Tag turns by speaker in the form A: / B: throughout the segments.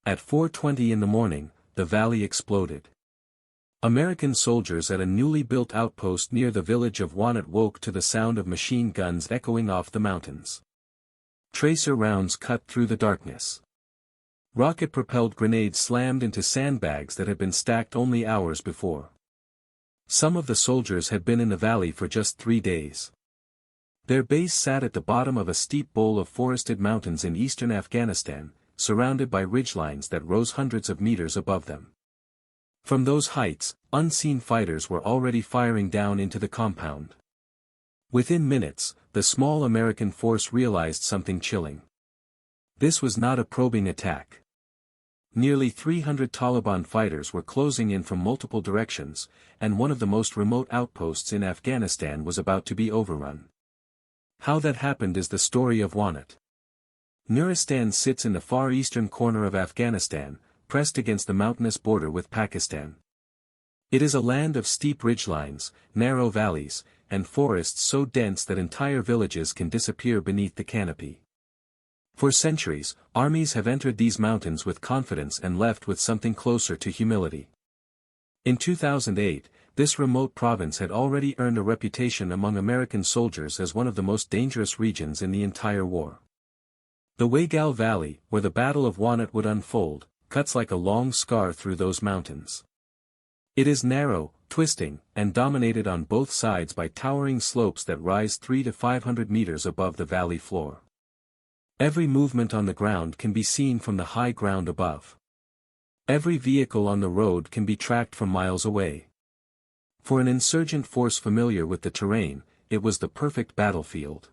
A: At 4:20 in the morning, the valley exploded. American soldiers at a newly built outpost near the village of Wanat woke to the sound of machine guns echoing off the mountains. Tracer rounds cut through the darkness. Rocket-propelled grenades slammed into sandbags that had been stacked only hours before. Some of the soldiers had been in the valley for just 3 days. Their base sat at the bottom of a steep bowl of forested mountains in eastern Afghanistan, surrounded by ridgelines that rose hundreds of meters above them. From those heights, unseen fighters were already firing down into the compound. Within minutes, the small American force realized something chilling. This was not a probing attack. Nearly 300 Taliban fighters were closing in from multiple directions, and one of the most remote outposts in Afghanistan was about to be overrun. How that happened is the story of Wanat. Nuristan sits in the far eastern corner of Afghanistan, pressed against the mountainous border with Pakistan. It is a land of steep ridgelines, narrow valleys, and forests so dense that entire villages can disappear beneath the canopy. For centuries, armies have entered these mountains with confidence and left with something closer to humility. In 2008, this remote province had already earned a reputation among American soldiers as one of the most dangerous regions in the entire war. The Waygal Valley, where the Battle of Wanat would unfold, cuts like a long scar through those mountains. It is narrow, twisting, and dominated on both sides by towering slopes that rise 300 to 500 meters above the valley floor. Every movement on the ground can be seen from the high ground above. Every vehicle on the road can be tracked from miles away. For an insurgent force familiar with the terrain, it was the perfect battlefield.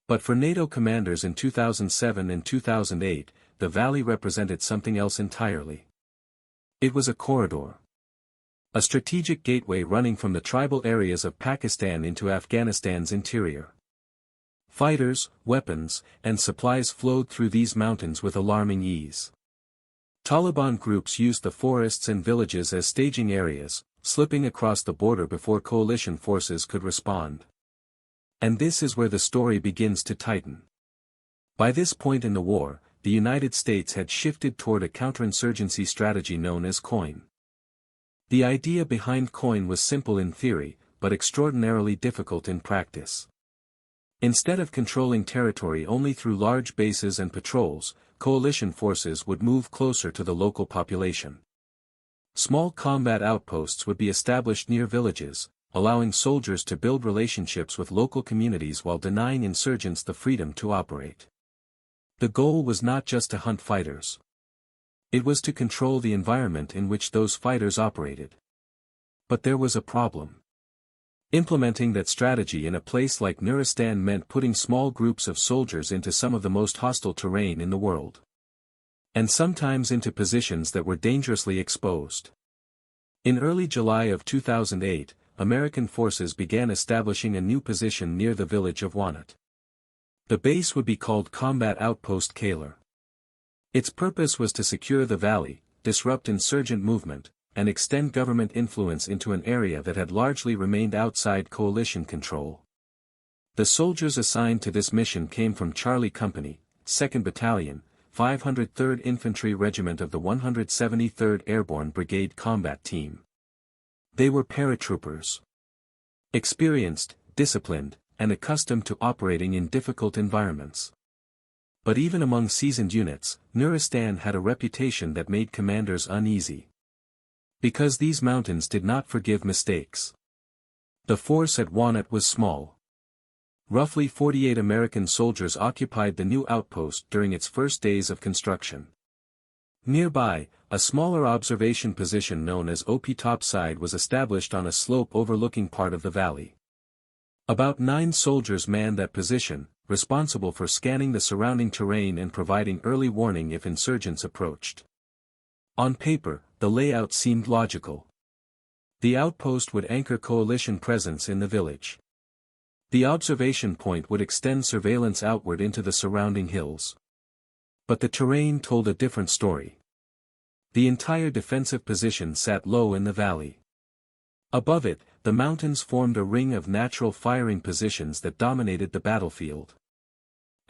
A: But for NATO commanders in 2007 and 2008, the valley represented something else entirely. It was a corridor. A strategic gateway running from the tribal areas of Pakistan into Afghanistan's interior. Fighters, weapons, and supplies flowed through these mountains with alarming ease. Taliban groups used the forests and villages as staging areas, slipping across the border before coalition forces could respond. And this is where the story begins to tighten. By this point in the war, the United States had shifted toward a counterinsurgency strategy known as COIN. The idea behind COIN was simple in theory, but extraordinarily difficult in practice. Instead of controlling territory only through large bases and patrols, coalition forces would move closer to the local population. Small combat outposts would be established near villages, allowing soldiers to build relationships with local communities while denying insurgents the freedom to operate. The goal was not just to hunt fighters. It was to control the environment in which those fighters operated. But there was a problem. Implementing that strategy in a place like Nuristan meant putting small groups of soldiers into some of the most hostile terrain in the world. And sometimes into positions that were dangerously exposed. In early July of 2008, American forces began establishing a new position near the village of Wanat. The base would be called Combat Outpost Kalar. Its purpose was to secure the valley, disrupt insurgent movement, and extend government influence into an area that had largely remained outside coalition control. The soldiers assigned to this mission came from Charlie Company, 2nd Battalion, 503rd Infantry Regiment of the 173rd Airborne Brigade Combat Team. They were paratroopers. Experienced, disciplined, and accustomed to operating in difficult environments. But even among seasoned units, Nuristan had a reputation that made commanders uneasy. Because these mountains did not forgive mistakes. The force at Wanat was small. Roughly 48 American soldiers occupied the new outpost during its first days of construction. Nearby, a smaller observation position known as Post Topside was established on a slope overlooking part of the valley. About 9 soldiers manned that position, responsible for scanning the surrounding terrain and providing early warning if insurgents approached. On paper, the layout seemed logical. The outpost would anchor coalition presence in the village. The observation point would extend surveillance outward into the surrounding hills. But the terrain told a different story. The entire defensive position sat low in the valley. Above it, the mountains formed a ring of natural firing positions that dominated the battlefield.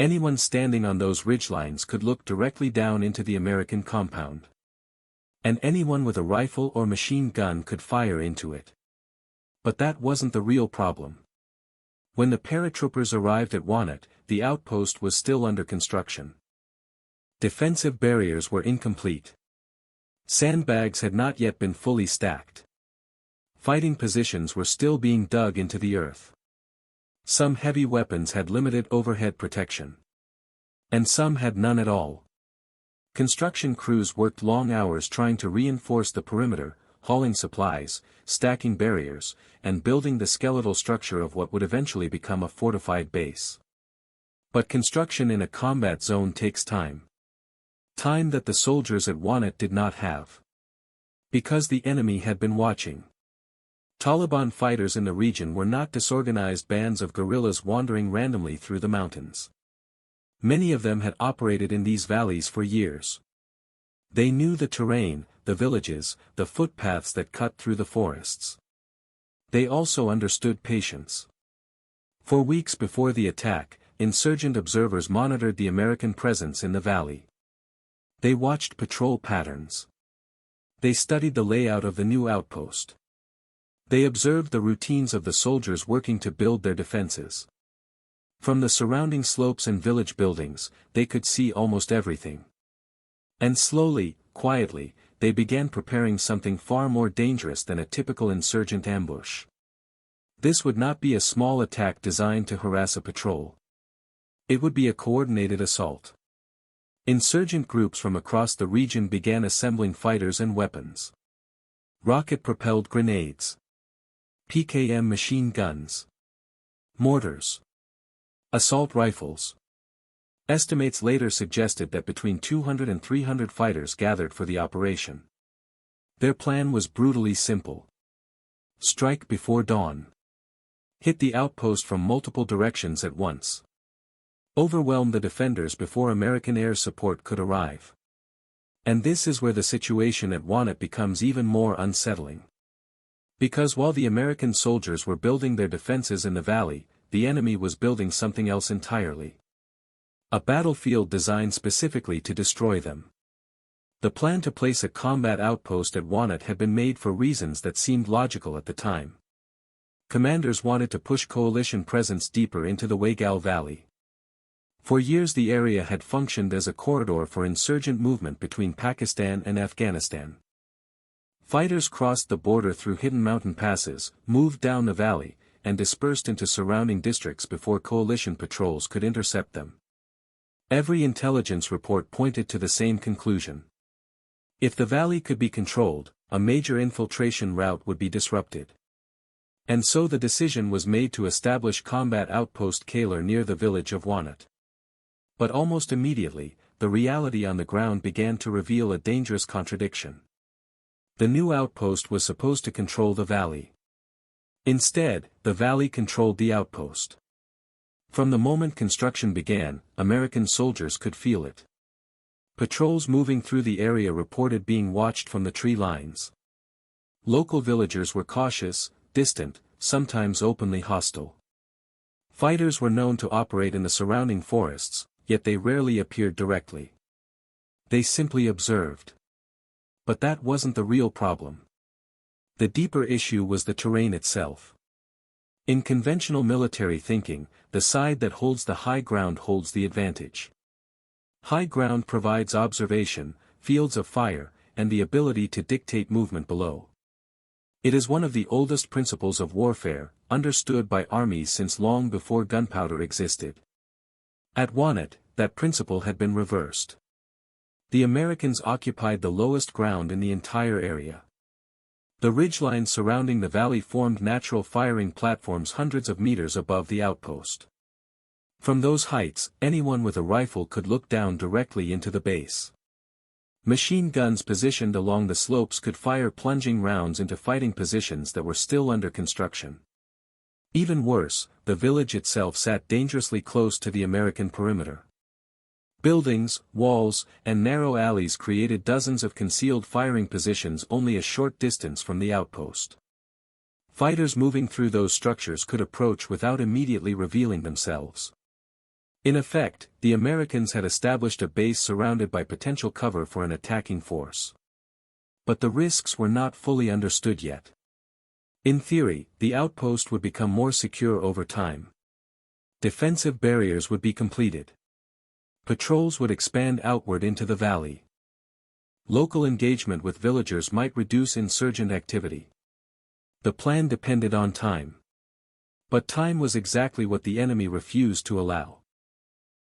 A: Anyone standing on those ridgelines could look directly down into the American compound. And anyone with a rifle or machine gun could fire into it. But that wasn't the real problem. When the paratroopers arrived at Wanat, the outpost was still under construction. Defensive barriers were incomplete. Sandbags had not yet been fully stacked. Fighting positions were still being dug into the earth. Some heavy weapons had limited overhead protection. And some had none at all. Construction crews worked long hours trying to reinforce the perimeter, hauling supplies, stacking barriers, and building the skeletal structure of what would eventually become a fortified base. But construction in a combat zone takes time. Time that the soldiers at Wanat did not have. Because the enemy had been watching. Taliban fighters in the region were not disorganized bands of guerrillas wandering randomly through the mountains. Many of them had operated in these valleys for years. They knew the terrain, the villages, the footpaths that cut through the forests. They also understood patience. For weeks before the attack, insurgent observers monitored the American presence in the valley. They watched patrol patterns. They studied the layout of the new outpost. They observed the routines of the soldiers working to build their defenses. From the surrounding slopes and village buildings, they could see almost everything. And slowly, quietly, they began preparing something far more dangerous than a typical insurgent ambush. This would not be a small attack designed to harass a patrol. It would be a coordinated assault. Insurgent groups from across the region began assembling fighters and weapons. Rocket-propelled grenades. PKM machine guns. Mortars. Assault rifles. Estimates later suggested that between 200 and 300 fighters gathered for the operation. Their plan was brutally simple. Strike before dawn. Hit the outpost from multiple directions at once. Overwhelm the defenders before American air support could arrive. And this is where the situation at Wanat becomes even more unsettling. Because while the American soldiers were building their defenses in the valley, the enemy was building something else entirely. A battlefield designed specifically to destroy them. The plan to place a combat outpost at Wanat had been made for reasons that seemed logical at the time. Commanders wanted to push coalition presence deeper into the Waygal Valley. For years the area had functioned as a corridor for insurgent movement between Pakistan and Afghanistan. Fighters crossed the border through hidden mountain passes, moved down the valley, and dispersed into surrounding districts before coalition patrols could intercept them. Every intelligence report pointed to the same conclusion. If the valley could be controlled, a major infiltration route would be disrupted. And so the decision was made to establish combat outpost Kalar near the village of Wanat. But almost immediately, the reality on the ground began to reveal a dangerous contradiction. The new outpost was supposed to control the valley. Instead, the valley controlled the outpost. From the moment construction began, American soldiers could feel it. Patrols moving through the area reported being watched from the tree lines. Local villagers were cautious, distant, sometimes openly hostile. Fighters were known to operate in the surrounding forests, yet they rarely appeared directly. They simply observed. But that wasn't the real problem. The deeper issue was the terrain itself. In conventional military thinking, the side that holds the high ground holds the advantage. High ground provides observation, fields of fire, and the ability to dictate movement below. It is one of the oldest principles of warfare, understood by armies since long before gunpowder existed. At Wanat, that principle had been reversed. The Americans occupied the lowest ground in the entire area. The ridgelines surrounding the valley formed natural firing platforms hundreds of meters above the outpost. From those heights, anyone with a rifle could look down directly into the base. Machine guns positioned along the slopes could fire plunging rounds into fighting positions that were still under construction. Even worse, the village itself sat dangerously close to the American perimeter. Buildings, walls, and narrow alleys created dozens of concealed firing positions only a short distance from the outpost. Fighters moving through those structures could approach without immediately revealing themselves. In effect, the Americans had established a base surrounded by potential cover for an attacking force. But the risks were not fully understood yet. In theory, the outpost would become more secure over time. Defensive barriers would be completed. Patrols would expand outward into the valley. Local engagement with villagers might reduce insurgent activity. The plan depended on time. But time was exactly what the enemy refused to allow.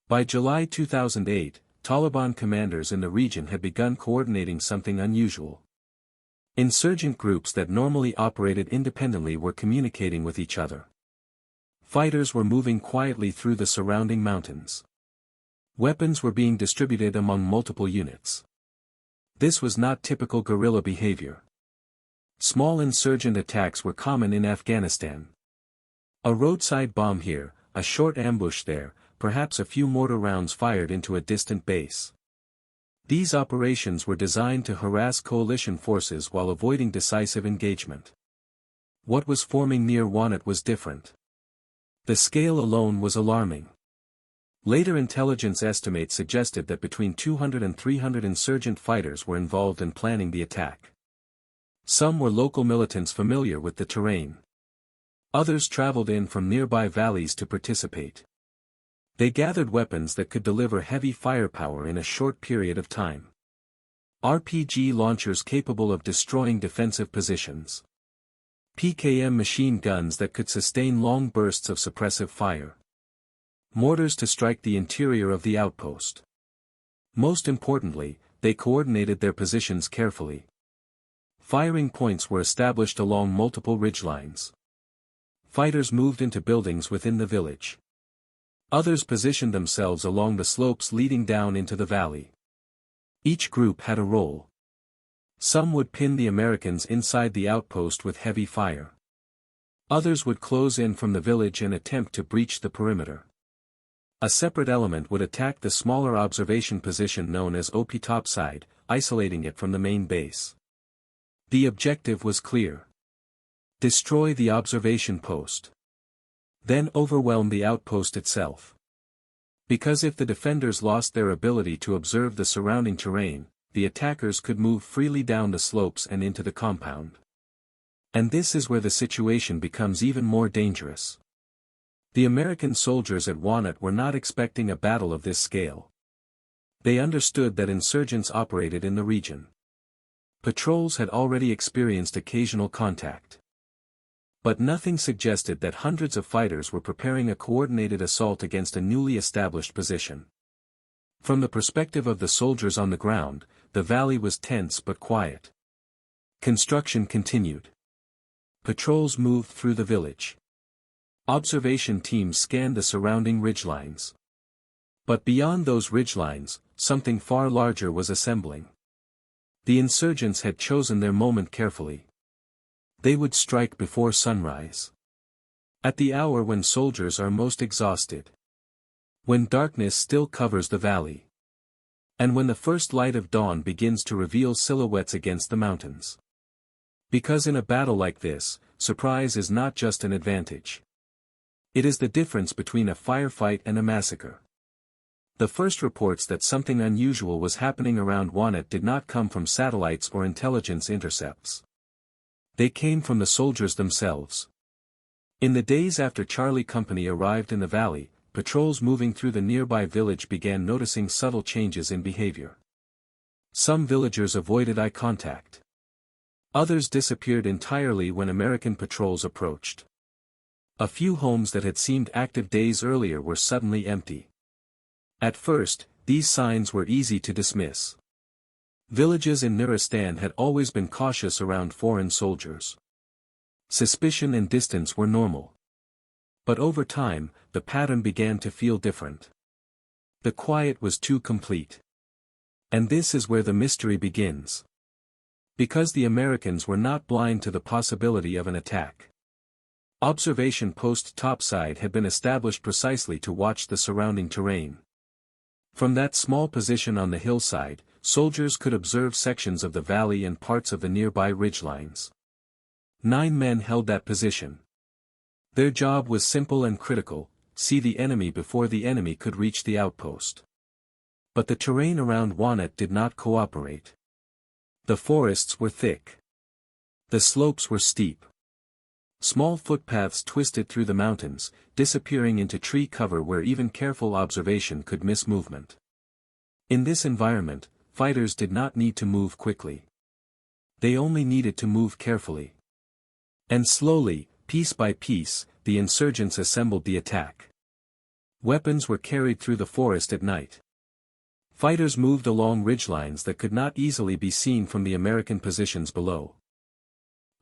A: By July 2008, Taliban commanders in the region had begun coordinating something unusual. Insurgent groups that normally operated independently were communicating with each other. Fighters were moving quietly through the surrounding mountains. Weapons were being distributed among multiple units. This was not typical guerrilla behavior. Small insurgent attacks were common in Afghanistan. A roadside bomb here, a short ambush there, perhaps a few mortar rounds fired into a distant base. These operations were designed to harass coalition forces while avoiding decisive engagement. What was forming near Wanat was different. The scale alone was alarming. Later intelligence estimates suggested that between 200 and 300 insurgent fighters were involved in planning the attack. Some were local militants familiar with the terrain. Others traveled in from nearby valleys to participate. They gathered weapons that could deliver heavy firepower in a short period of time. RPG launchers capable of destroying defensive positions. PKM machine guns that could sustain long bursts of suppressive fire. Mortars to strike the interior of the outpost. Most importantly, they coordinated their positions carefully. Firing points were established along multiple ridgelines. Fighters moved into buildings within the village. Others positioned themselves along the slopes leading down into the valley. Each group had a role. Some would pin the Americans inside the outpost with heavy fire. Others would close in from the village and attempt to breach the perimeter. A separate element would attack the smaller observation position known as Post Topside, isolating it from the main base. The objective was clear. Destroy the observation post. Then overwhelm the outpost itself. Because if the defenders lost their ability to observe the surrounding terrain, the attackers could move freely down the slopes and into the compound. And this is where the situation becomes even more dangerous. The American soldiers at Wanat were not expecting a battle of this scale. They understood that insurgents operated in the region. Patrols had already experienced occasional contact. But nothing suggested that hundreds of fighters were preparing a coordinated assault against a newly established position. From the perspective of the soldiers on the ground, the valley was tense but quiet. Construction continued. Patrols moved through the village. Observation teams scanned the surrounding ridgelines. But beyond those ridgelines, something far larger was assembling. The insurgents had chosen their moment carefully. They would strike before sunrise. At the hour when soldiers are most exhausted. When darkness still covers the valley. And when the first light of dawn begins to reveal silhouettes against the mountains. Because in a battle like this, surprise is not just an advantage. It is the difference between a firefight and a massacre. The first reports that something unusual was happening around Wanat did not come from satellites or intelligence intercepts. They came from the soldiers themselves. In the days after Charlie Company arrived in the valley, patrols moving through the nearby village began noticing subtle changes in behavior. Some villagers avoided eye contact. Others disappeared entirely when American patrols approached. A few homes that had seemed active days earlier were suddenly empty. At first, these signs were easy to dismiss. Villages in Nuristan had always been cautious around foreign soldiers. Suspicion and distance were normal. But over time, the pattern began to feel different. The quiet was too complete. And this is where the mystery begins. Because the Americans were not blind to the possibility of an attack. Observation Post Topside had been established precisely to watch the surrounding terrain. From that small position on the hillside, soldiers could observe sections of the valley and parts of the nearby ridgelines. 9 men held that position. Their job was simple and critical: see the enemy before the enemy could reach the outpost. But the terrain around Wanat did not cooperate. The forests were thick. The slopes were steep. Small footpaths twisted through the mountains, disappearing into tree cover where even careful observation could miss movement. In this environment, fighters did not need to move quickly. They only needed to move carefully. And slowly, piece by piece, the insurgents assembled the attack. Weapons were carried through the forest at night. Fighters moved along ridgelines that could not easily be seen from the American positions below.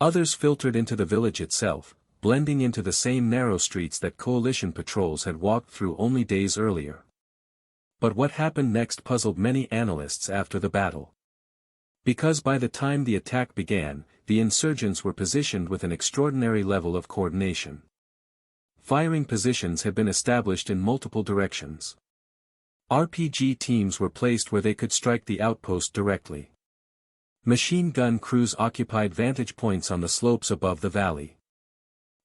A: Others filtered into the village itself, blending into the same narrow streets that coalition patrols had walked through only days earlier. But what happened next puzzled many analysts after the battle. Because by the time the attack began, the insurgents were positioned with an extraordinary level of coordination. Firing positions had been established in multiple directions. RPG teams were placed where they could strike the outpost directly. Machine gun crews occupied vantage points on the slopes above the valley.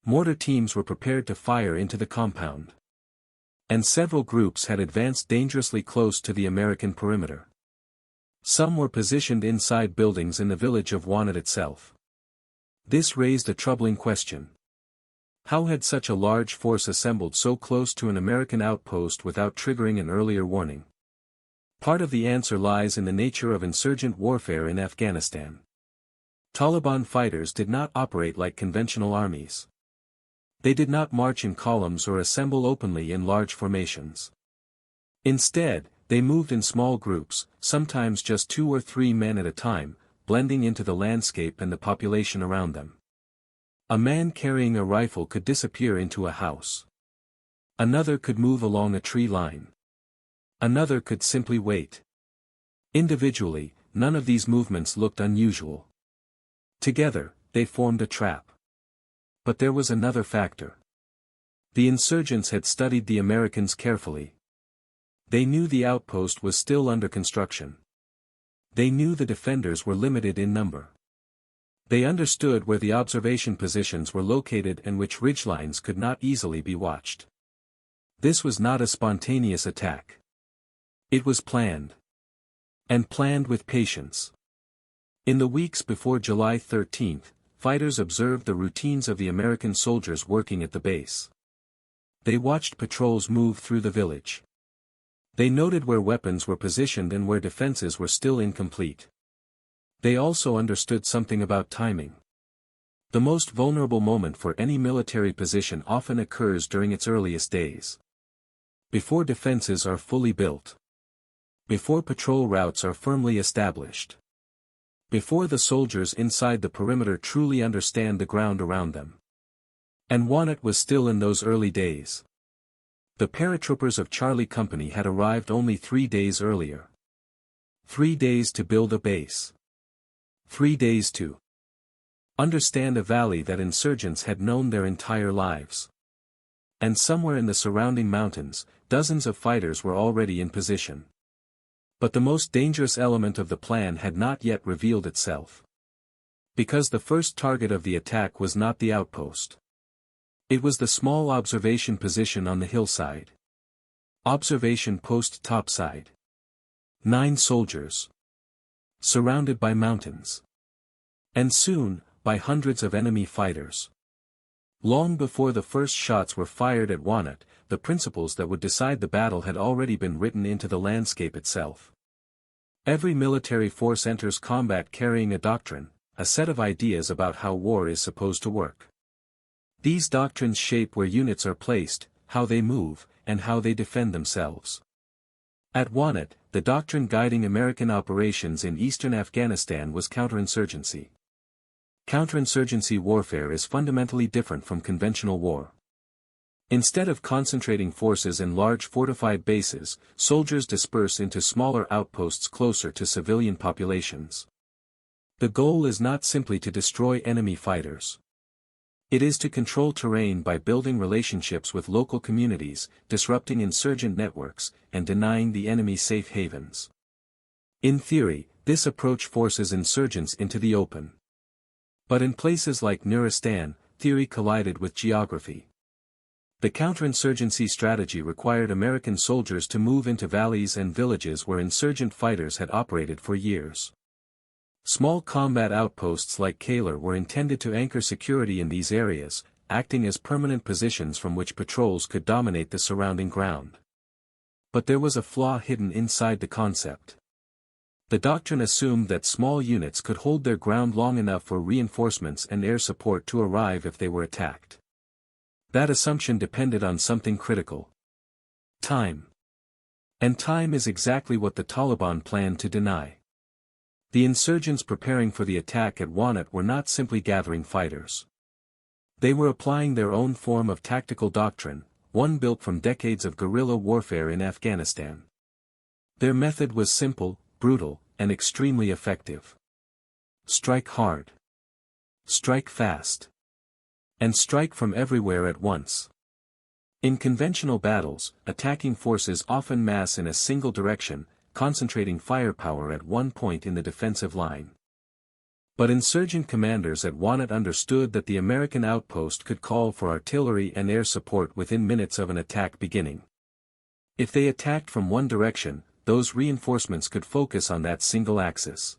A: Mortar teams were prepared to fire into the compound. And several groups had advanced dangerously close to the American perimeter. Some were positioned inside buildings in the village of Wanat itself. This raised a troubling question. How had such a large force assembled so close to an American outpost without triggering an earlier warning? Part of the answer lies in the nature of insurgent warfare in Afghanistan. Taliban fighters did not operate like conventional armies. They did not march in columns or assemble openly in large formations. Instead, they moved in small groups, sometimes just 2 or 3 men at a time, blending into the landscape and the population around them. A man carrying a rifle could disappear into a house. Another could move along a tree line. Another could simply wait. Individually, none of these movements looked unusual. Together, they formed a trap. But there was another factor. The insurgents had studied the Americans carefully. They knew the outpost was still under construction. They knew the defenders were limited in number. They understood where the observation positions were located and which ridgelines could not easily be watched. This was not a spontaneous attack. It was planned. And planned with patience. In the weeks before July 13, fighters observed the routines of the American soldiers working at the base. They watched patrols move through the village. They noted where weapons were positioned and where defenses were still incomplete. They also understood something about timing. The most vulnerable moment for any military position often occurs during its earliest days. Before defenses are fully built. Before patrol routes are firmly established. Before the soldiers inside the perimeter truly understand the ground around them. And Wanat was still in those early days. The paratroopers of Charlie Company had arrived only 3 days earlier. 3 days to build a base. 3 days to understand a valley that insurgents had known their entire lives. And somewhere in the surrounding mountains, dozens of fighters were already in position. But the most dangerous element of the plan had not yet revealed itself. Because the first target of the attack was not the outpost. It was the small observation position on the hillside. Observation Post Topside. 9 soldiers. Surrounded by mountains. And soon, by hundreds of enemy fighters. Long before the first shots were fired at Wanat, the principles that would decide the battle had already been written into the landscape itself. Every military force enters combat carrying a doctrine, a set of ideas about how war is supposed to work. These doctrines shape where units are placed, how they move, and how they defend themselves. At Wanat, the doctrine guiding American operations in eastern Afghanistan was counterinsurgency. Counterinsurgency warfare is fundamentally different from conventional war. Instead of concentrating forces in large fortified bases, soldiers disperse into smaller outposts closer to civilian populations. The goal is not simply to destroy enemy fighters. It is to control terrain by building relationships with local communities, disrupting insurgent networks, and denying the enemy safe havens. In theory, this approach forces insurgents into the open. But in places like Nuristan, theory collided with geography. The counterinsurgency strategy required American soldiers to move into valleys and villages where insurgent fighters had operated for years. Small combat outposts like Kaler were intended to anchor security in these areas, acting as permanent positions from which patrols could dominate the surrounding ground. But there was a flaw hidden inside the concept. The doctrine assumed that small units could hold their ground long enough for reinforcements and air support to arrive if they were attacked. That assumption depended on something critical: time. And time is exactly what the Taliban planned to deny. The insurgents preparing for the attack at Wanat were not simply gathering fighters. They were applying their own form of tactical doctrine, one built from decades of guerrilla warfare in Afghanistan. Their method was simple, brutal, and extremely effective. Strike hard. Strike fast. And strike from everywhere at once. In conventional battles, attacking forces often mass in a single direction, concentrating firepower at one point in the defensive line. But insurgent commanders at Wanat understood that the American outpost could call for artillery and air support within minutes of an attack beginning. If they attacked from one direction, those reinforcements could focus on that single axis.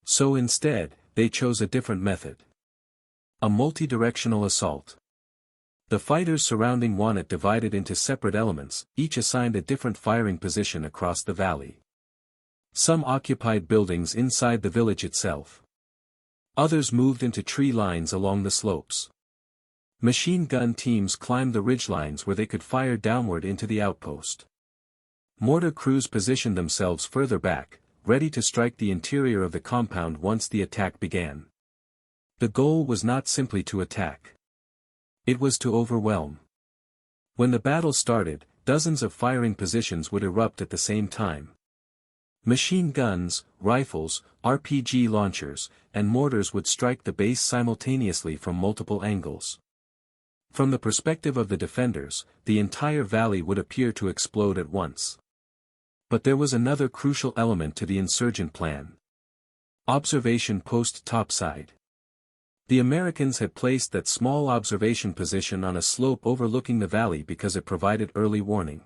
A: So instead, they chose a different method. A multi-directional assault. The fighters surrounding Wanat divided into separate elements, each assigned a different firing position across the valley. Some occupied buildings inside the village itself. Others moved into tree lines along the slopes. Machine gun teams climbed the ridgelines where they could fire downward into the outpost. Mortar crews positioned themselves further back, ready to strike the interior of the compound once the attack began. The goal was not simply to attack. It was to overwhelm. When the battle started, dozens of firing positions would erupt at the same time. Machine guns, rifles, RPG launchers, and mortars would strike the base simultaneously from multiple angles. From the perspective of the defenders, the entire valley would appear to explode at once. But there was another crucial element to the insurgent plan. Observation Post Topside. The Americans had placed that small observation position on a slope overlooking the valley because it provided early warning.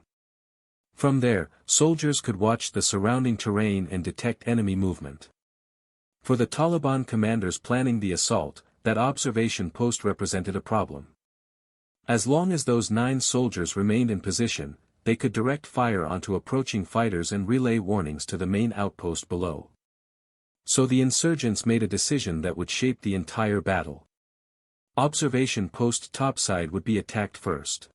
A: From there, soldiers could watch the surrounding terrain and detect enemy movement. For the Taliban commanders planning the assault, that observation post represented a problem. As long as those 9 soldiers remained in position, they could direct fire onto approaching fighters and relay warnings to the main outpost below. So the insurgents made a decision that would shape the entire battle. Observation Post Topside would be attacked first.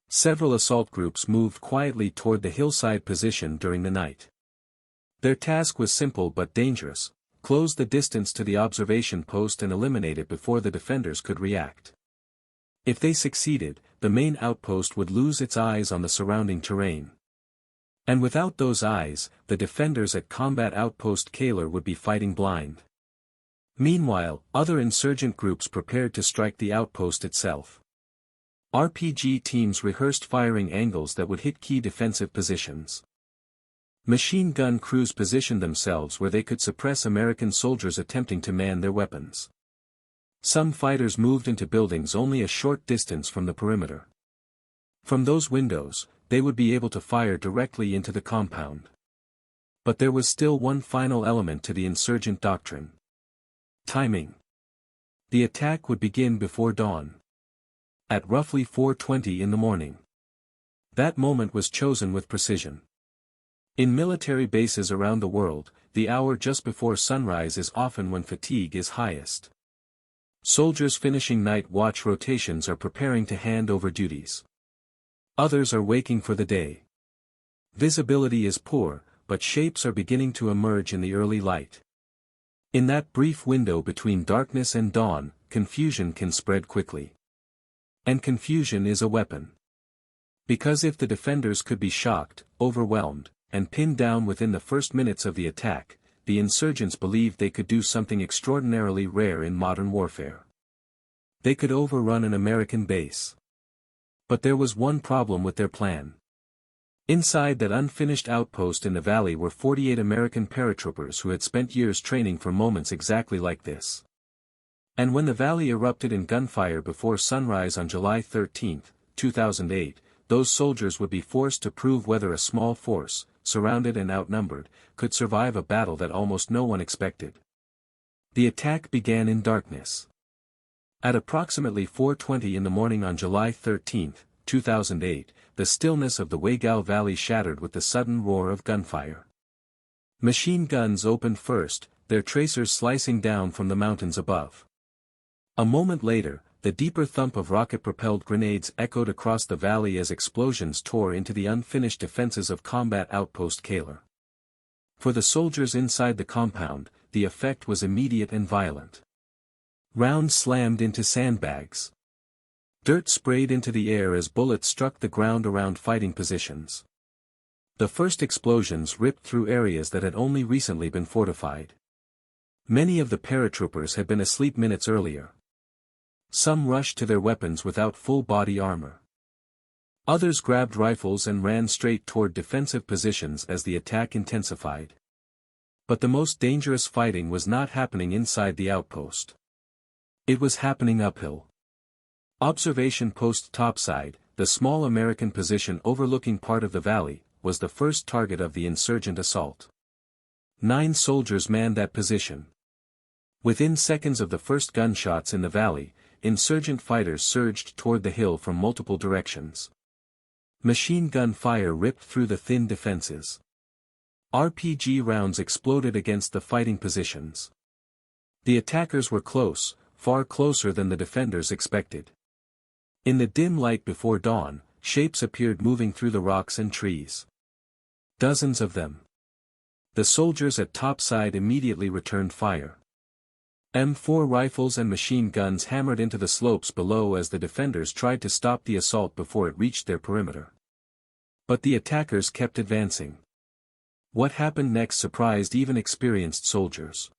A: Several assault groups moved quietly toward the hillside position during the night. Their task was simple but dangerous: close the distance to the observation post and eliminate it before the defenders could react. If they succeeded, the main outpost would lose its eyes on the surrounding terrain. And without those eyes, the defenders at Combat Outpost Kaler would be fighting blind. Meanwhile, other insurgent groups prepared to strike the outpost itself. RPG teams rehearsed firing angles that would hit key defensive positions. Machine gun crews positioned themselves where they could suppress American soldiers attempting to man their weapons. Some fighters moved into buildings only a short distance from the perimeter. From those windows, they would be able to fire directly into the compound. But there was still one final element to the insurgent doctrine. Timing. The attack would begin before dawn. At roughly 4:20 in the morning. That moment was chosen with precision. In military bases around the world, the hour just before sunrise is often when fatigue is highest. Soldiers finishing night watch rotations are preparing to hand over duties. Others are waking for the day. Visibility is poor, but shapes are beginning to emerge in the early light. In that brief window between darkness and dawn, confusion can spread quickly. And confusion is a weapon. Because if the defenders could be shocked, overwhelmed, and pinned down within the first minutes of the attack, the insurgents believed they could do something extraordinarily rare in modern warfare. They could overrun an American base. But there was one problem with their plan. Inside that unfinished outpost in the valley were 48 American paratroopers who had spent years training for moments exactly like this. And when the valley erupted in gunfire before sunrise on July 13, 2008, those soldiers would be forced to prove whether a small force, surrounded and outnumbered, could survive a battle that almost no one expected. The attack began in darkness. At approximately 4:20 in the morning on July 13, 2008, the stillness of the Waygal Valley shattered with the sudden roar of gunfire. Machine guns opened first, their tracers slicing down from the mountains above. A moment later, the deeper thump of rocket-propelled grenades echoed across the valley as explosions tore into the unfinished defenses of Combat Outpost Kaler. For the soldiers inside the compound, the effect was immediate and violent. Rounds slammed into sandbags. Dirt sprayed into the air as bullets struck the ground around fighting positions. The first explosions ripped through areas that had only recently been fortified. Many of the paratroopers had been asleep minutes earlier. Some rushed to their weapons without full body armor. Others grabbed rifles and ran straight toward defensive positions as the attack intensified. But the most dangerous fighting was not happening inside the outpost. It was happening uphill. Observation Post Topside, the small American position overlooking part of the valley, was the first target of the insurgent assault. 9 soldiers manned that position. Within seconds of the first gunshots in the valley, insurgent fighters surged toward the hill from multiple directions. Machine gun fire ripped through the thin defenses. RPG rounds exploded against the fighting positions. The attackers were close, far closer than the defenders expected. In the dim light before dawn, shapes appeared moving through the rocks and trees. Dozens of them. The soldiers at Topside immediately returned fire. M4 rifles and machine guns hammered into the slopes below as the defenders tried to stop the assault before it reached their perimeter. But the attackers kept advancing. What happened next surprised even experienced soldiers.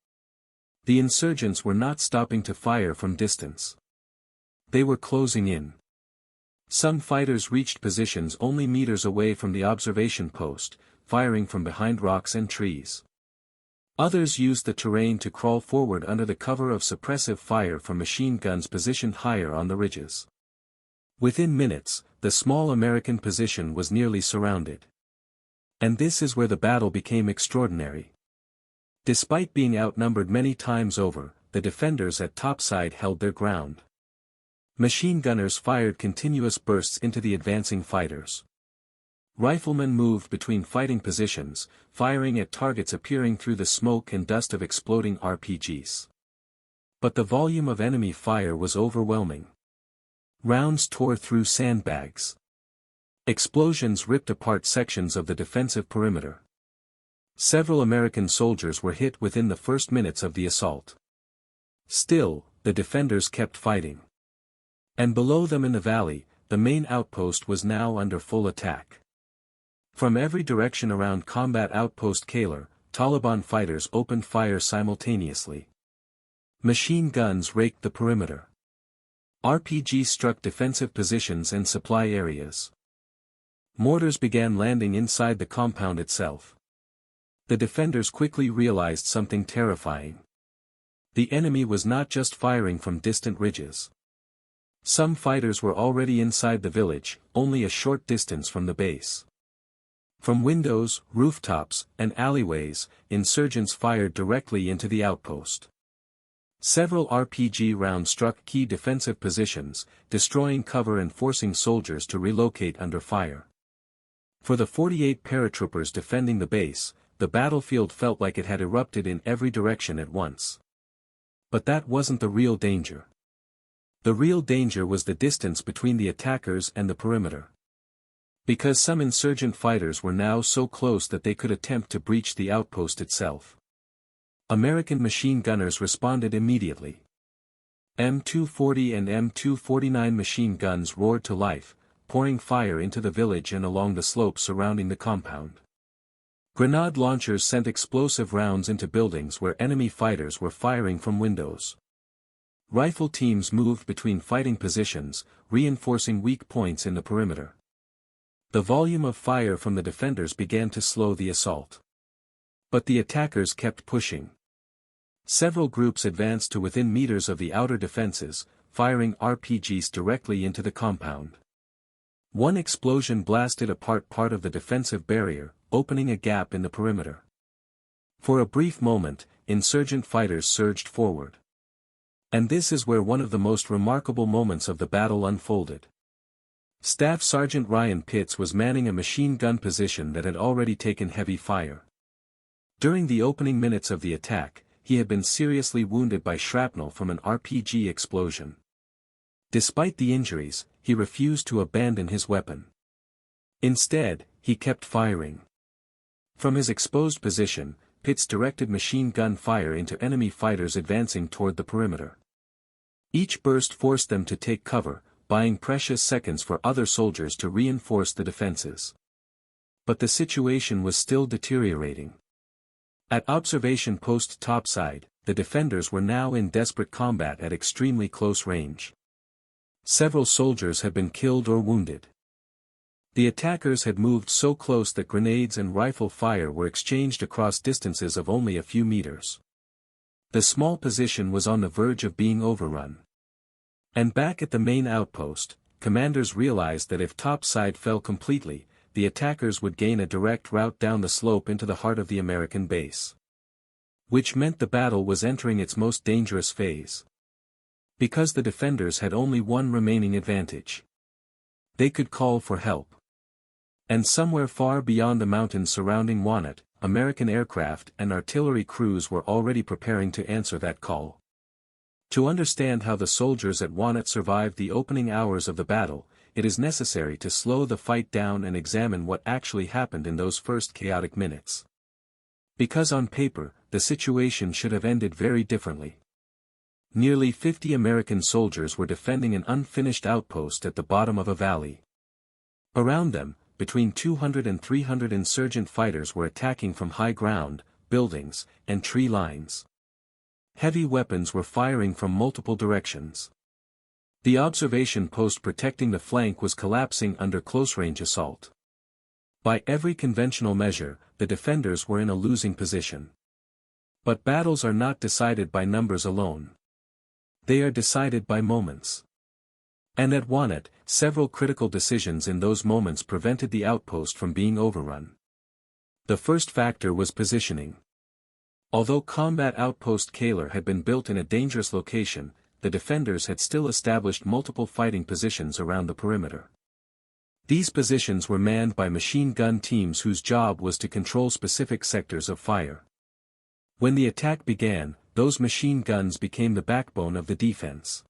A: The insurgents were not stopping to fire from distance. They were closing in. Some fighters reached positions only meters away from the observation post, firing from behind rocks and trees. Others used the terrain to crawl forward under the cover of suppressive fire from machine guns positioned higher on the ridges. Within minutes, the small American position was nearly surrounded. And this is where the battle became extraordinary. Despite being outnumbered many times over, the defenders at Topside held their ground. Machine gunners fired continuous bursts into the advancing fighters. Riflemen moved between fighting positions, firing at targets appearing through the smoke and dust of exploding RPGs. But the volume of enemy fire was overwhelming. Rounds tore through sandbags. Explosions ripped apart sections of the defensive perimeter. Several American soldiers were hit within the first minutes of the assault. Still, the defenders kept fighting. And below them in the valley, the main outpost was now under full attack. From every direction around Combat Outpost Kaler, Taliban fighters opened fire simultaneously. Machine guns raked the perimeter. RPGs struck defensive positions and supply areas. Mortars began landing inside the compound itself. The defenders quickly realized something terrifying. The enemy was not just firing from distant ridges. Some fighters were already inside the village, only a short distance from the base. From windows, rooftops, and alleyways, insurgents fired directly into the outpost. Several RPG rounds struck key defensive positions, destroying cover and forcing soldiers to relocate under fire. For the 48 paratroopers defending the base, the battlefield felt like it had erupted in every direction at once. But that wasn't the real danger. The real danger was the distance between the attackers and the perimeter. Because some insurgent fighters were now so close that they could attempt to breach the outpost itself. American machine gunners responded immediately. M240 and M249 machine guns roared to life, pouring fire into the village and along the slopes surrounding the compound. Grenade launchers sent explosive rounds into buildings where enemy fighters were firing from windows. Rifle teams moved between fighting positions, reinforcing weak points in the perimeter. The volume of fire from the defenders began to slow the assault. But the attackers kept pushing. Several groups advanced to within meters of the outer defenses, firing RPGs directly into the compound. One explosion blasted apart part of the defensive barrier, opening a gap in the perimeter. For a brief moment, insurgent fighters surged forward. And this is where one of the most remarkable moments of the battle unfolded. Staff Sergeant Ryan Pitts was manning a machine gun position that had already taken heavy fire. During the opening minutes of the attack, he had been seriously wounded by shrapnel from an RPG explosion. Despite the injuries, he refused to abandon his weapon. Instead, he kept firing. From his exposed position, Pitts directed machine gun fire into enemy fighters advancing toward the perimeter. Each burst forced them to take cover, buying precious seconds for other soldiers to reinforce the defenses. But the situation was still deteriorating. At observation post topside, the defenders were now in desperate combat at extremely close range. Several soldiers had been killed or wounded. The attackers had moved so close that grenades and rifle fire were exchanged across distances of only a few meters. The small position was on the verge of being overrun. And back at the main outpost, commanders realized that if topside fell completely, the attackers would gain a direct route down the slope into the heart of the American base. Which meant the battle was entering its most dangerous phase. Because the defenders had only one remaining advantage. They could call for help. And somewhere far beyond the mountains surrounding Wanat, American aircraft and artillery crews were already preparing to answer that call. To understand how the soldiers at Wanat survived the opening hours of the battle, it is necessary to slow the fight down and examine what actually happened in those first chaotic minutes. Because on paper, the situation should have ended very differently. Nearly 50 American soldiers were defending an unfinished outpost at the bottom of a valley. Around them, between 200 and 300 insurgent fighters were attacking from high ground, buildings, and tree lines. Heavy weapons were firing from multiple directions. The observation post protecting the flank was collapsing under close-range assault. By every conventional measure, the defenders were in a losing position. But battles are not decided by numbers alone. They are decided by moments. And at Wanat, several critical decisions in those moments prevented the outpost from being overrun. The first factor was positioning. Although combat outpost Kaler had been built in a dangerous location, the defenders had still established multiple fighting positions around the perimeter. These positions were manned by machine gun teams whose job was to control specific sectors of fire. When the attack began, those machine guns became the backbone of the defense.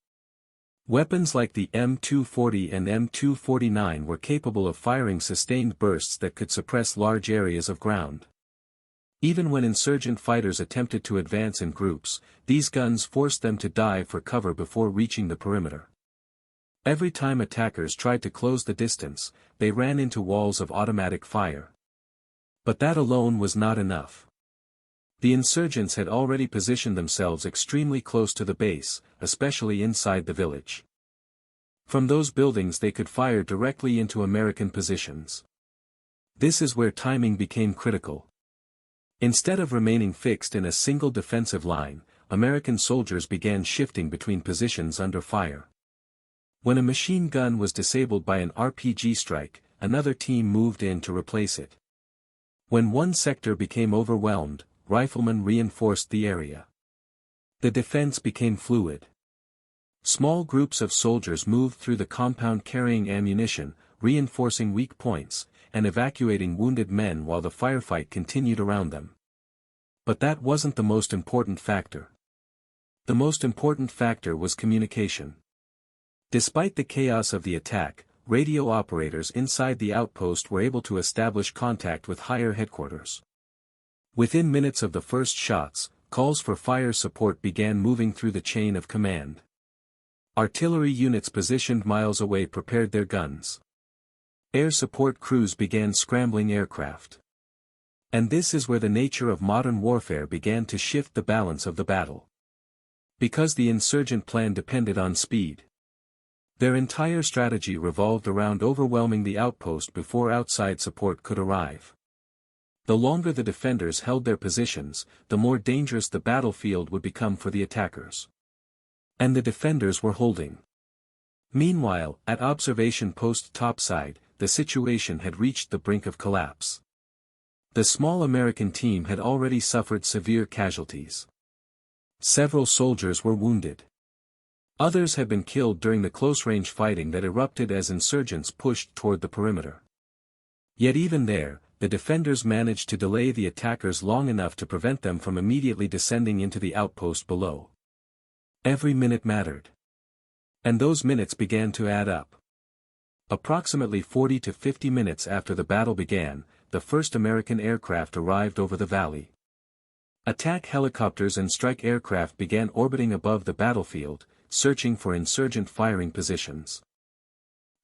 A: Weapons like the M240 and M249 were capable of firing sustained bursts that could suppress large areas of ground. Even when insurgent fighters attempted to advance in groups, these guns forced them to dive for cover before reaching the perimeter. Every time attackers tried to close the distance, they ran into walls of automatic fire. But that alone was not enough. The insurgents had already positioned themselves extremely close to the base, especially inside the village. From those buildings they could fire directly into American positions. This is where timing became critical. Instead of remaining fixed in a single defensive line, American soldiers began shifting between positions under fire. When a machine gun was disabled by an RPG strike, another team moved in to replace it. When one sector became overwhelmed, riflemen reinforced the area. The defense became fluid. Small groups of soldiers moved through the compound carrying ammunition, reinforcing weak points, and evacuating wounded men while the firefight continued around them. But that wasn't the most important factor. The most important factor was communication. Despite the chaos of the attack, radio operators inside the outpost were able to establish contact with higher headquarters. Within minutes of the first shots, calls for fire support began moving through the chain of command. Artillery units positioned miles away prepared their guns. Air support crews began scrambling aircraft. And this is where the nature of modern warfare began to shift the balance of the battle. Because the insurgent plan depended on speed. Their entire strategy revolved around overwhelming the outpost before outside support could arrive. The longer the defenders held their positions, the more dangerous the battlefield would become for the attackers. And the defenders were holding. Meanwhile, at observation post Topside, the situation had reached the brink of collapse. The small American team had already suffered severe casualties. Several soldiers were wounded. Others had been killed during the close-range fighting that erupted as insurgents pushed toward the perimeter. Yet even there, the defenders managed to delay the attackers long enough to prevent them from immediately descending into the outpost below. Every minute mattered. And those minutes began to add up. Approximately 40 to 50 minutes after the battle began, the first American aircraft arrived over the valley. Attack helicopters and strike aircraft began orbiting above the battlefield, searching for insurgent firing positions.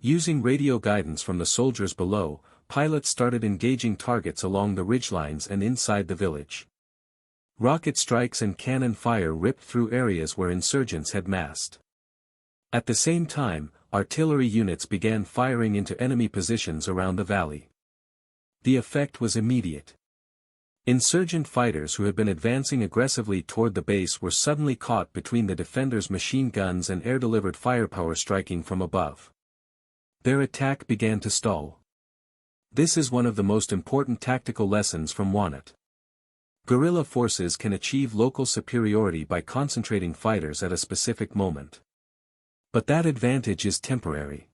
A: Using radio guidance from the soldiers below, pilots started engaging targets along the ridgelines and inside the village. Rocket strikes and cannon fire ripped through areas where insurgents had massed. At the same time, artillery units began firing into enemy positions around the valley. The effect was immediate. Insurgent fighters who had been advancing aggressively toward the base were suddenly caught between the defenders' machine guns and air-delivered firepower striking from above. Their attack began to stall. This is one of the most important tactical lessons from Wanat. Guerrilla forces can achieve local superiority by concentrating fighters at a specific moment. But that advantage is temporary.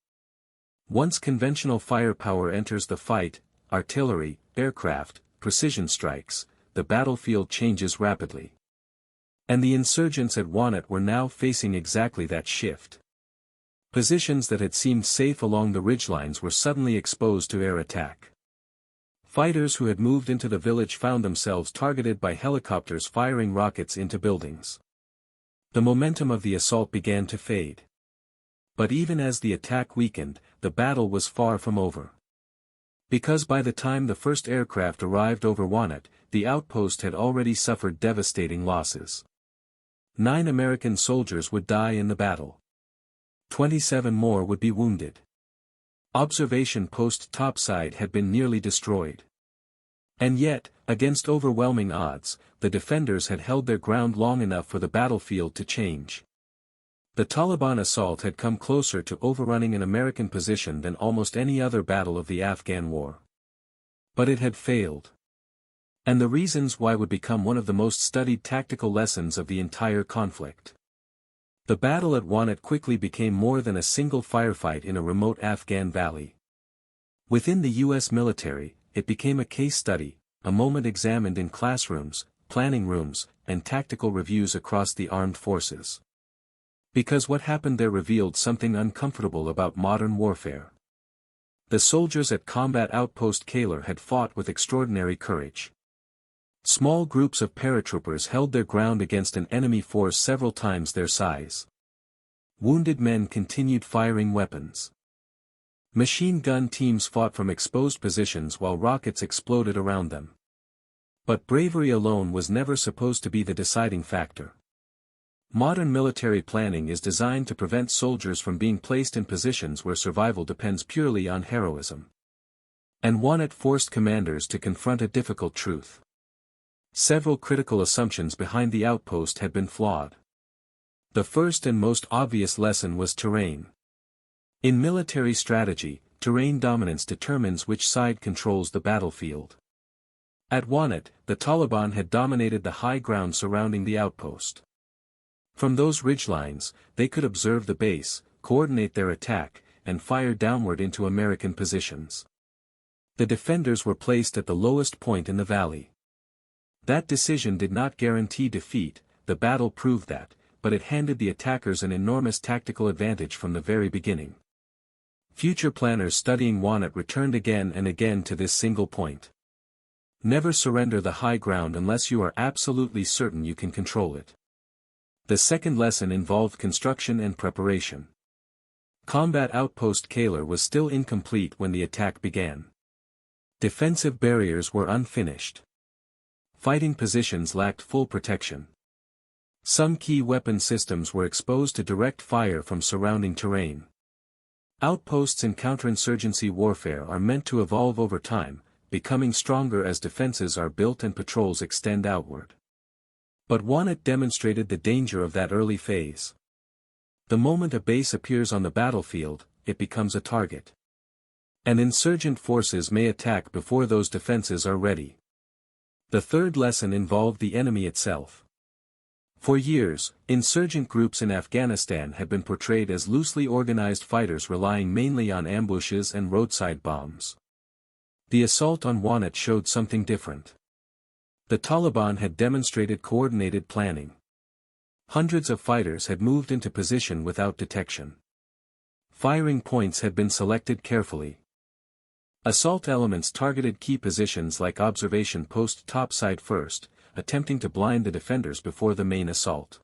A: Once conventional firepower enters the fight, artillery, aircraft, precision strikes, the battlefield changes rapidly. And the insurgents at Wanat were now facing exactly that shift. Positions that had seemed safe along the ridgelines were suddenly exposed to air attack. Fighters who had moved into the village found themselves targeted by helicopters firing rockets into buildings. The momentum of the assault began to fade. But even as the attack weakened, the battle was far from over. Because by the time the first aircraft arrived over Wanat, the outpost had already suffered devastating losses. 9 American soldiers would die in the battle. 27 more would be wounded. Observation post Topside had been nearly destroyed. And yet, against overwhelming odds, the defenders had held their ground long enough for the battlefield to change. The Taliban assault had come closer to overrunning an American position than almost any other battle of the Afghan War. But it had failed. And the reasons why would become one of the most studied tactical lessons of the entire conflict. The battle at Wanat quickly became more than a single firefight in a remote Afghan valley. Within the U.S. military, it became a case study, a moment examined in classrooms, planning rooms, and tactical reviews across the armed forces. Because what happened there revealed something uncomfortable about modern warfare. The soldiers at Combat Outpost Kaler had fought with extraordinary courage. Small groups of paratroopers held their ground against an enemy force several times their size. Wounded men continued firing weapons. Machine gun teams fought from exposed positions while rockets exploded around them. But bravery alone was never supposed to be the deciding factor. Modern military planning is designed to prevent soldiers from being placed in positions where survival depends purely on heroism. And Wanat forced commanders to confront a difficult truth. Several critical assumptions behind the outpost had been flawed. The first and most obvious lesson was terrain. In military strategy, terrain dominance determines which side controls the battlefield. At Wanat, the Taliban had dominated the high ground surrounding the outpost. From those ridgelines, they could observe the base, coordinate their attack, and fire downward into American positions. The defenders were placed at the lowest point in the valley. That decision did not guarantee defeat, the battle proved that, but it handed the attackers an enormous tactical advantage from the very beginning. Future planners studying Wanat returned again and again to this single point. Never surrender the high ground unless you are absolutely certain you can control it. The second lesson involved construction and preparation. Combat Outpost Kaler was still incomplete when the attack began. Defensive barriers were unfinished. Fighting positions lacked full protection. Some key weapon systems were exposed to direct fire from surrounding terrain. Outposts in counterinsurgency warfare are meant to evolve over time, becoming stronger as defenses are built and patrols extend outward. But Wanat demonstrated the danger of that early phase. The moment a base appears on the battlefield, it becomes a target. And insurgent forces may attack before those defenses are ready. The third lesson involved the enemy itself. For years, insurgent groups in Afghanistan had been portrayed as loosely organized fighters relying mainly on ambushes and roadside bombs. The assault on Wanat showed something different. The Taliban had demonstrated coordinated planning. Hundreds of fighters had moved into position without detection. Firing points had been selected carefully. Assault elements targeted key positions like observation post topside first, attempting to blind the defenders before the main assault.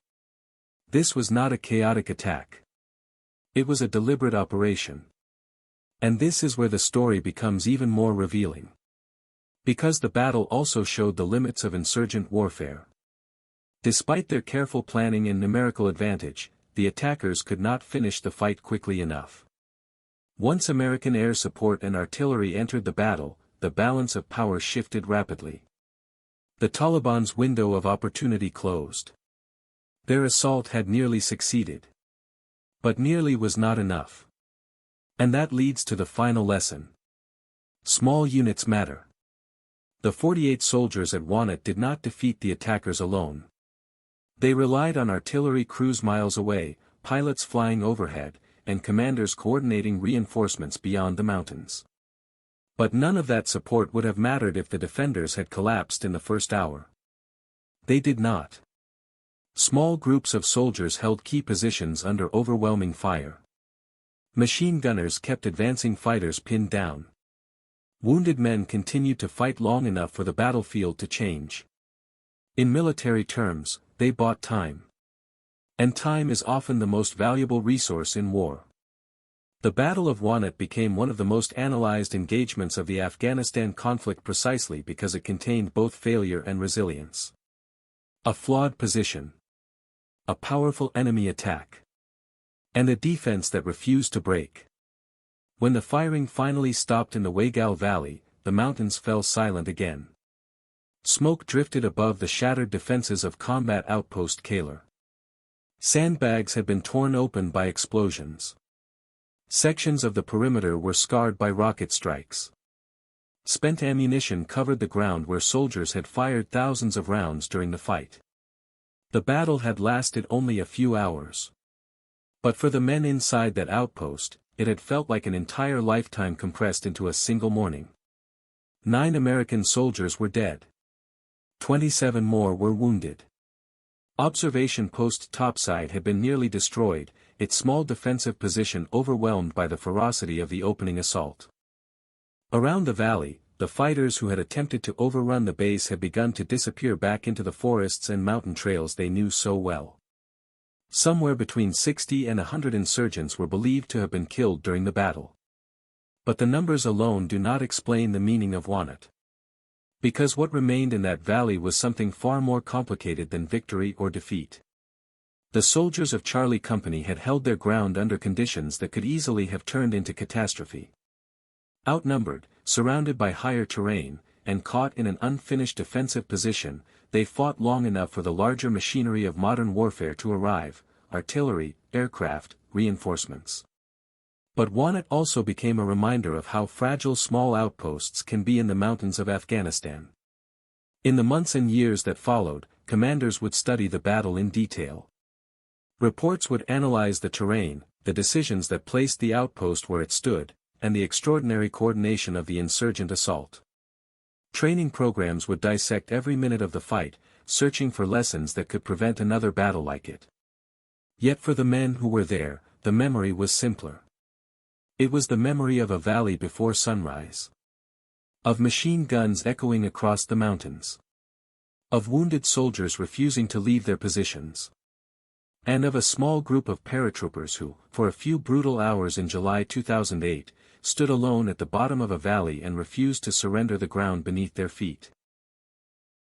A: This was not a chaotic attack. It was a deliberate operation. And this is where the story becomes even more revealing. Because the battle also showed the limits of insurgent warfare. Despite their careful planning and numerical advantage, the attackers could not finish the fight quickly enough. Once American air support and artillery entered the battle, the balance of power shifted rapidly. The Taliban's window of opportunity closed. Their assault had nearly succeeded. But nearly was not enough. And that leads to the final lesson. Small units matter. The 48 soldiers at Wanat did not defeat the attackers alone. They relied on artillery crews miles away, pilots flying overhead, and commanders coordinating reinforcements beyond the mountains. But none of that support would have mattered if the defenders had collapsed in the first hour. They did not. Small groups of soldiers held key positions under overwhelming fire. Machine gunners kept advancing fighters pinned down. Wounded men continued to fight long enough for the battlefield to change. In military terms, they bought time. And time is often the most valuable resource in war. The Battle of Wanat became one of the most analyzed engagements of the Afghanistan conflict precisely because it contained both failure and resilience. A flawed position. A powerful enemy attack. And a defense that refused to break. When the firing finally stopped in the Waygal Valley, the mountains fell silent again. Smoke drifted above the shattered defenses of combat outpost Kalar. Sandbags had been torn open by explosions. Sections of the perimeter were scarred by rocket strikes. Spent ammunition covered the ground where soldiers had fired thousands of rounds during the fight. The battle had lasted only a few hours. But for the men inside that outpost, it had felt like an entire lifetime compressed into a single morning. 9 American soldiers were dead. 27 more were wounded. Observation Post Topside had been nearly destroyed, its small defensive position overwhelmed by the ferocity of the opening assault. Around the valley, the fighters who had attempted to overrun the base had begun to disappear back into the forests and mountain trails they knew so well. Somewhere between 60 and 100 insurgents were believed to have been killed during the battle. But the numbers alone do not explain the meaning of Wanat. Because what remained in that valley was something far more complicated than victory or defeat. The soldiers of Charlie Company had held their ground under conditions that could easily have turned into catastrophe. Outnumbered, surrounded by higher terrain, and caught in an unfinished defensive position, they fought long enough for the larger machinery of modern warfare to arrive: artillery, aircraft, reinforcements. But Wanat also became a reminder of how fragile small outposts can be in the mountains of Afghanistan. In the months and years that followed, commanders would study the battle in detail. Reports would analyze the terrain, the decisions that placed the outpost where it stood, and the extraordinary coordination of the insurgent assault. Training programs would dissect every minute of the fight, searching for lessons that could prevent another battle like it. Yet for the men who were there, the memory was simpler. It was the memory of a valley before sunrise. Of machine guns echoing across the mountains. Of wounded soldiers refusing to leave their positions. And of a small group of paratroopers who, for a few brutal hours in July 2008, stood alone at the bottom of a valley and refused to surrender the ground beneath their feet.